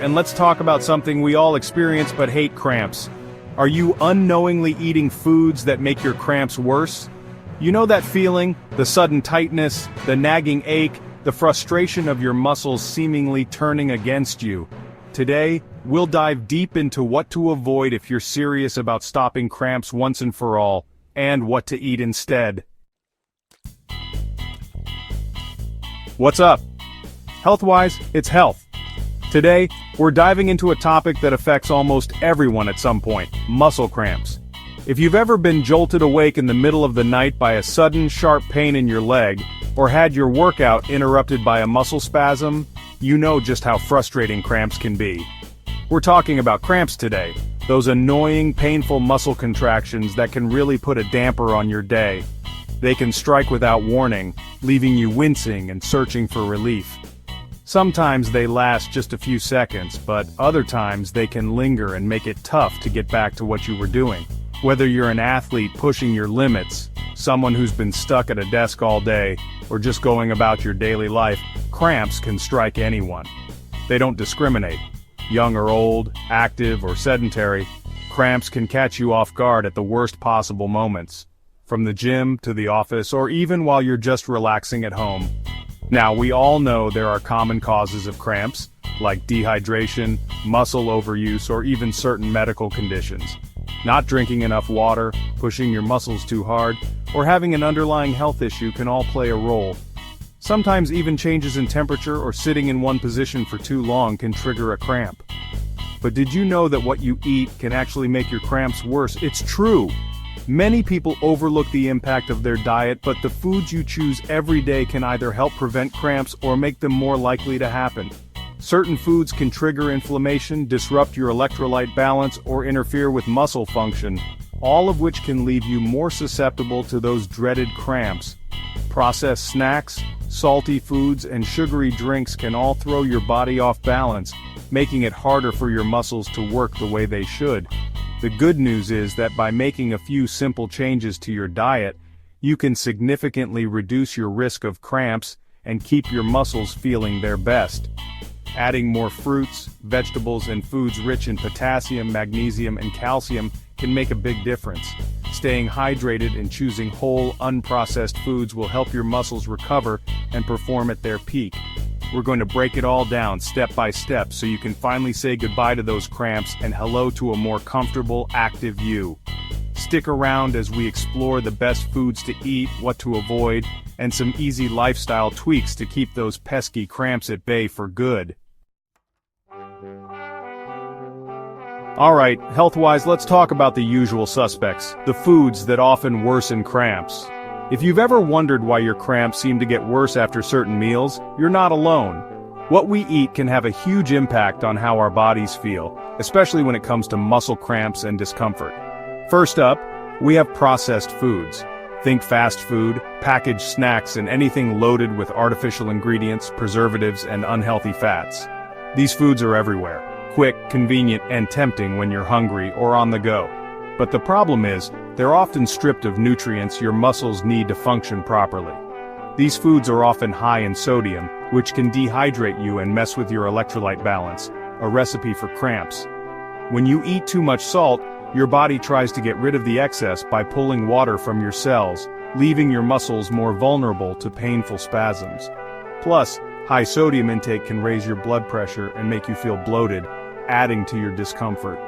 And let's talk about something we all experience but hate: cramps. Are you unknowingly eating foods that make your cramps worse? You know that feeling, the sudden tightness, the nagging ache, the frustration of your muscles seemingly turning against you. Today, we'll dive deep into what to avoid if you're serious about stopping cramps once and for all, and what to eat instead. What's up? Health-wise, it's health. Today, we're diving into a topic that affects almost everyone at some point: muscle cramps. If you've ever been jolted awake in the middle of the night by a sudden sharp pain in your leg, or had your workout interrupted by a muscle spasm, you know just how frustrating cramps can be. We're talking about cramps today, those annoying, painful muscle contractions that can really put a damper on your day. They can strike without warning, leaving you wincing and searching for relief. Sometimes they last just a few seconds, but other times they can linger and make it tough to get back to what you were doing. Whether you're an athlete pushing your limits, someone who's been stuck at a desk all day, or just going about your daily life, cramps can strike anyone. They don't discriminate. Young or old, active or sedentary, cramps can catch you off guard at the worst possible moments. From the gym to the office, or even while you're just relaxing at home. Now, we all know there are common causes of cramps, like dehydration, muscle overuse, or even certain medical conditions. Not drinking enough water, pushing your muscles too hard, or having an underlying health issue can all play a role. Sometimes even changes in temperature or sitting in one position for too long can trigger a cramp. But did you know that what you eat can actually make your cramps worse? It's true! Many people overlook the impact of their diet, but the foods you choose every day can either help prevent cramps or make them more likely to happen. Certain foods can trigger inflammation, disrupt your electrolyte balance, or interfere with muscle function, all of which can leave you more susceptible to those dreaded cramps. Processed snacks, salty foods, and sugary drinks can all throw your body off balance, making it harder for your muscles to work the way they should. The good news is that by making a few simple changes to your diet, you can significantly reduce your risk of cramps and keep your muscles feeling their best. Adding more fruits, vegetables, and foods rich in potassium, magnesium, and calcium can make a big difference. Staying hydrated and choosing whole, unprocessed foods will help your muscles recover and perform at their peak. We're going to break it all down step by step so you can finally say goodbye to those cramps and hello to a more comfortable, active you. Stick around as we explore the best foods to eat, what to avoid, and some easy lifestyle tweaks to keep those pesky cramps at bay for good. Alright, health-wise, let's talk about the usual suspects, the foods that often worsen cramps. If you've ever wondered why your cramps seem to get worse after certain meals, you're not alone. What we eat can have a huge impact on how our bodies feel, especially when it comes to muscle cramps and discomfort. First up, we have processed foods. Think fast food, packaged snacks, and anything loaded with artificial ingredients, preservatives, and unhealthy fats. These foods are everywhere, quick, convenient, and tempting when you're hungry or on the go. But the problem is, they're often stripped of nutrients your muscles need to function properly. These foods are often high in sodium, which can dehydrate you and mess with your electrolyte balance, a recipe for cramps. When you eat too much salt, your body tries to get rid of the excess by pulling water from your cells, leaving your muscles more vulnerable to painful spasms. Plus, high sodium intake can raise your blood pressure and make you feel bloated, adding to your discomfort.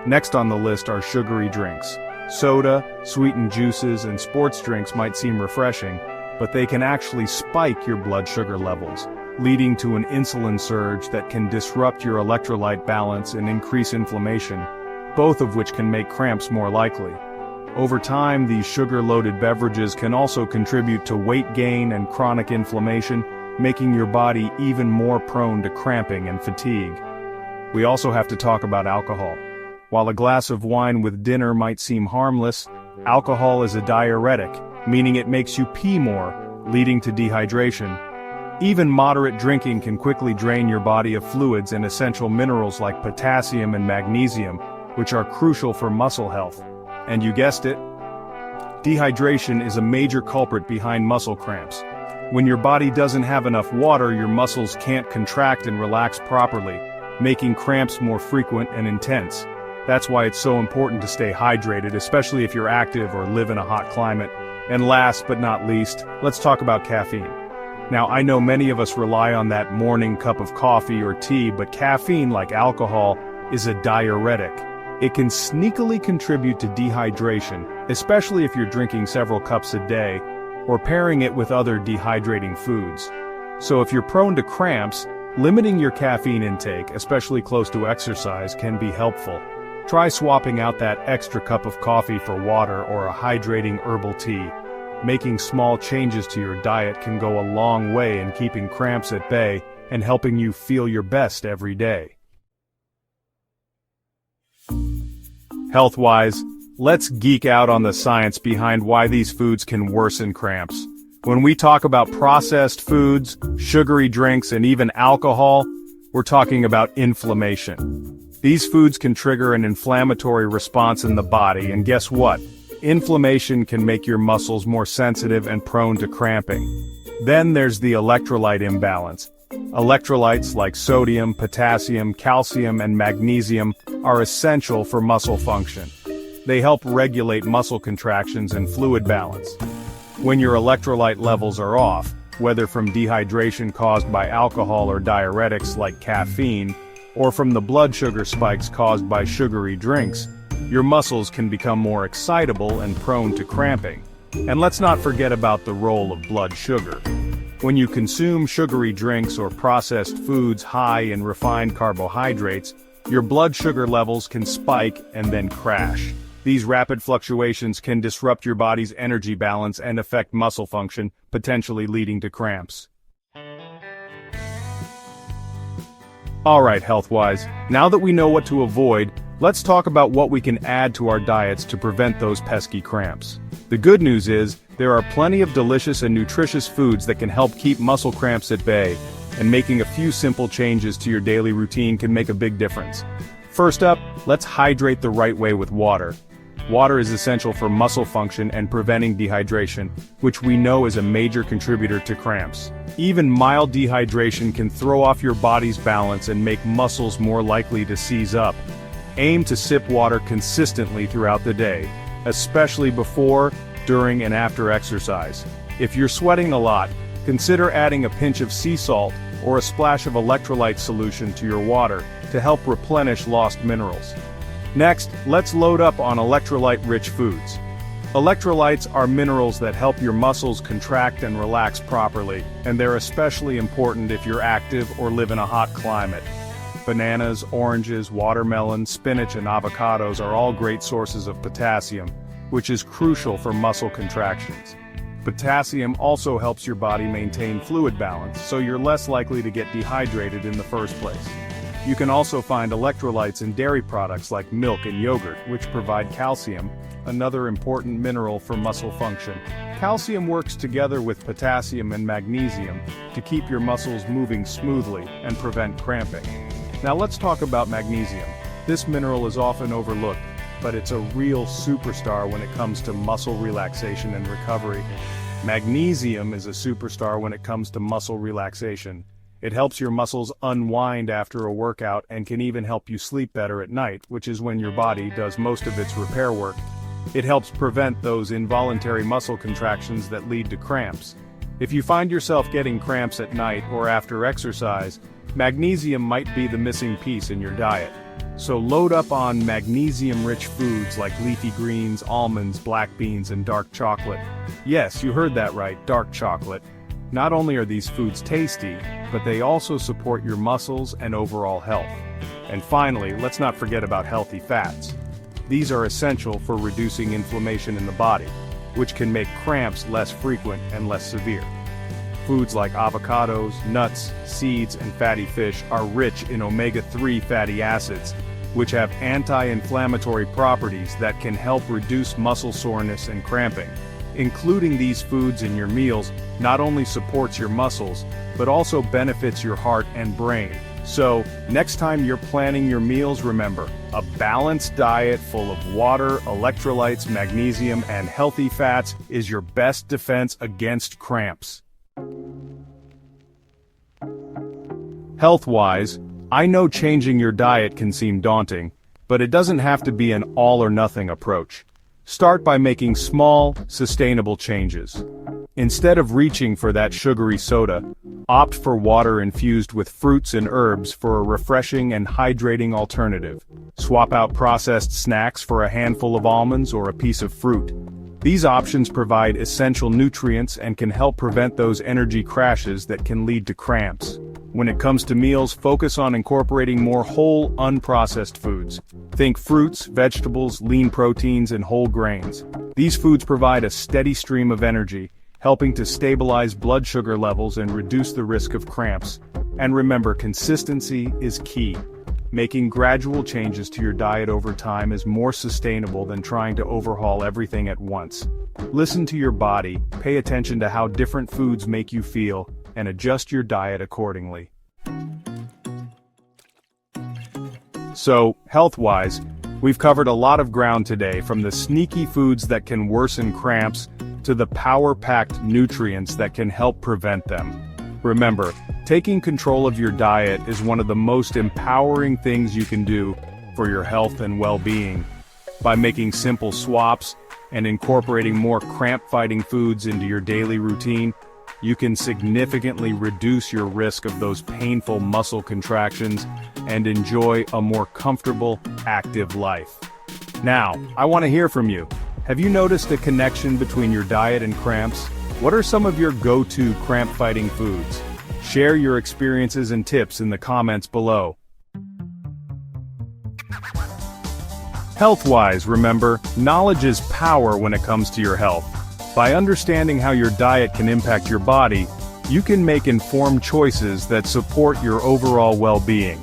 Next on the list are sugary drinks. Soda, sweetened juices, and sports drinks might seem refreshing, but they can actually spike your blood sugar levels, leading to an insulin surge that can disrupt your electrolyte balance and increase inflammation, both of which can make cramps more likely. Over time, these sugar-loaded beverages can also contribute to weight gain and chronic inflammation, making your body even more prone to cramping and fatigue. We also have to talk about alcohol. While a glass of wine with dinner might seem harmless, alcohol is a diuretic, meaning it makes you pee more, leading to dehydration. Even moderate drinking can quickly drain your body of fluids and essential minerals like potassium and magnesium, which are crucial for muscle health. And you guessed it, dehydration is a major culprit behind muscle cramps. When your body doesn't have enough water, your muscles can't contract and relax properly, making cramps more frequent and intense. That's why it's so important to stay hydrated, especially if you're active or live in a hot climate. And last but not least, let's talk about caffeine. Now, I know many of us rely on that morning cup of coffee or tea, but caffeine, like alcohol, is a diuretic. It can sneakily contribute to dehydration, especially if you're drinking several cups a day, or pairing it with other dehydrating foods. So if you're prone to cramps, limiting your caffeine intake, especially close to exercise, can be helpful. Try swapping out that extra cup of coffee for water or a hydrating herbal tea. Making small changes to your diet can go a long way in keeping cramps at bay and helping you feel your best every day. Health-wise, let's geek out on the science behind why these foods can worsen cramps. When we talk about processed foods, sugary drinks, and even alcohol, we're talking about inflammation. These foods can trigger an inflammatory response in the body, and guess what? Inflammation can make your muscles more sensitive and prone to cramping. Then there's the electrolyte imbalance. Electrolytes like sodium, potassium, calcium, and magnesium are essential for muscle function. They help regulate muscle contractions and fluid balance. When your electrolyte levels are off, whether from dehydration caused by alcohol or diuretics like caffeine, or from the blood sugar spikes caused by sugary drinks, your muscles can become more excitable and prone to cramping. And let's not forget about the role of blood sugar. When you consume sugary drinks or processed foods high in refined carbohydrates, your blood sugar levels can spike and then crash. These rapid fluctuations can disrupt your body's energy balance and affect muscle function, potentially leading to cramps. Alright, health-wise, now that we know what to avoid, let's talk about what we can add to our diets to prevent those pesky cramps. The good news is, there are plenty of delicious and nutritious foods that can help keep muscle cramps at bay, and making a few simple changes to your daily routine can make a big difference. First up, let's hydrate the right way with water. Water is essential for muscle function and preventing dehydration, which we know is a major contributor to cramps. Even mild dehydration can throw off your body's balance and make muscles more likely to seize up. Aim to sip water consistently throughout the day, especially before, during, and after exercise. If you're sweating a lot, consider adding a pinch of sea salt or a splash of electrolyte solution to your water to help replenish lost minerals. Next, let's load up on electrolyte-rich foods. Electrolytes are minerals that help your muscles contract and relax properly, and they're especially important if you're active or live in a hot climate. Bananas, oranges, watermelon, spinach, and avocados are all great sources of potassium, which is crucial for muscle contractions. Potassium also helps your body maintain fluid balance, so you're less likely to get dehydrated in the first place. You can also find electrolytes in dairy products like milk and yogurt, which provide calcium, another important mineral for muscle function. Calcium works together with potassium and magnesium to keep your muscles moving smoothly and prevent cramping. Now let's talk about magnesium. This mineral is often overlooked, but it's a real superstar when it comes to muscle relaxation and recovery. Magnesium is a superstar when it comes to muscle relaxation. It helps your muscles unwind after a workout and can even help you sleep better at night, which is when your body does most of its repair work. It helps prevent those involuntary muscle contractions that lead to cramps. If you find yourself getting cramps at night or after exercise, magnesium might be the missing piece in your diet. So load up on magnesium-rich foods like leafy greens, almonds, black beans, and dark chocolate. Yes, you heard that right, dark chocolate. Not only are these foods tasty, but they also support your muscles and overall health. And finally, let's not forget about healthy fats. These are essential for reducing inflammation in the body, which can make cramps less frequent and less severe. Foods like avocados, nuts, seeds, and fatty fish are rich in omega-3 fatty acids, which have anti-inflammatory properties that can help reduce muscle soreness and cramping. Including these foods in your meals not only supports your muscles, but also benefits your heart and brain. So, next time you're planning your meals, remember, a balanced diet full of water, electrolytes, magnesium, and healthy fats is your best defense against cramps. Health-wise, I know changing your diet can seem daunting, but it doesn't have to be an all-or-nothing approach. Start by making small, sustainable changes. Instead of reaching for that sugary soda, opt for water infused with fruits and herbs for a refreshing and hydrating alternative. Swap out processed snacks for a handful of almonds or a piece of fruit. These options provide essential nutrients and can help prevent those energy crashes that can lead to cramps. When it comes to meals, focus on incorporating more whole, unprocessed foods. Think fruits, vegetables, lean proteins, and whole grains. These foods provide a steady stream of energy, helping to stabilize blood sugar levels and reduce the risk of cramps. And remember, consistency is key. Making gradual changes to your diet over time is more sustainable than trying to overhaul everything at once. Listen to your body, pay attention to how different foods make you feel, and adjust your diet accordingly. So, health-wise, we've covered a lot of ground today, from the sneaky foods that can worsen cramps to the power-packed nutrients that can help prevent them. Remember, taking control of your diet is one of the most empowering things you can do for your health and well-being. By making simple swaps and incorporating more cramp-fighting foods into your daily routine, you can significantly reduce your risk of those painful muscle contractions and enjoy a more comfortable, active life. Now, I want to hear from you. Have you noticed a connection between your diet and cramps? What are some of your go-to cramp-fighting foods? Share your experiences and tips in the comments below. Health-wise, remember, knowledge is power when it comes to your health. By understanding how your diet can impact your body, you can make informed choices that support your overall well-being.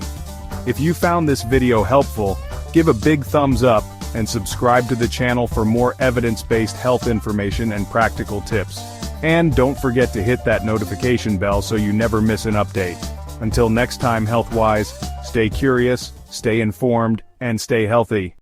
If you found this video helpful, give a big thumbs up and subscribe to the channel for more evidence-based health information and practical tips. And don't forget to hit that notification bell so you never miss an update. Until next time, health-wise, stay curious, stay informed, and stay healthy.